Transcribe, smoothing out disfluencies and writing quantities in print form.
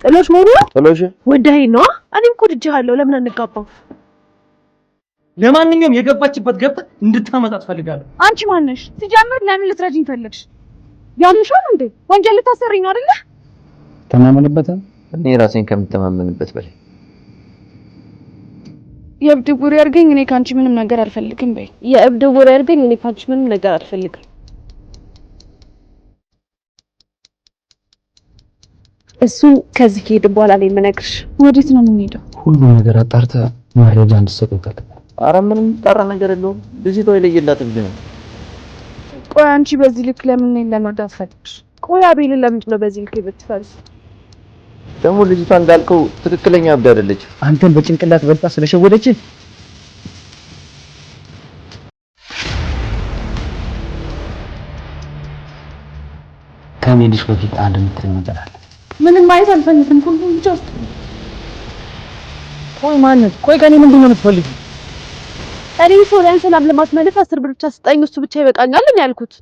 ጥሎሽ ሞሩ ጥሎሽ ወዳይ ነው እኔም እኮ ልጅሃለሁ ለምን አንጋባው ለማንኛውም የገባችበት ገብታ እንድታመጣ ትፈልጋለህ አንቺ ማን ነሽ ሲጀምር ለምን ልትረጂኝ ፈለግሽ ያምሻል እንዴ ወንጀል ልታሰሪኝ ነው አይደለ ተማመንበት እኔ ራሴን ከምተማመንበት በላይ የእብድ ጉር ያርገኝ እኔ ካንቺ ምንም ነገር አልፈልግም በይ የእብድ ጉር ያርገኝ እኔ ካንቺ ምንም ነገር አልፈልግም እሱ ከዚህ ሄድ በኋላ ላይ መነግርሽ ወዴት ነው የምንሄደው ሁሉ ነገር አጣርተ መረጃ እንድትሰጡታል ኧረ ምንም ጠራ ነገር የለውም ልጅቷ ይለይላት እንዴ ቆይ አንቺ በዚህ ልክ ለምን ነው ለማዳት ፈልግሽ ቆይ አቤል ለምንድን ነው በዚህ ልክ ብትፈልስ ደግሞ ልጅቷ እንዳልከው ትክክለኛ አብድ አይደለች አንተን በጭንቅላት በልጣ ስለሸወደች ከሜዲሽ በፊት አንድ ምትል ነገር አለ ምንም ማየት አልፈልግም ሁሉም ብቻ ቆይ ማለት ቆይ ከኔ ምንድን ነው የምትፈልጊው እኔ ሶሪያን ሰላም ለማስመለስ 10 ብር ብቻ ስጠኝ እሱ ብቻ ይበቃኛል ነው ያልኩት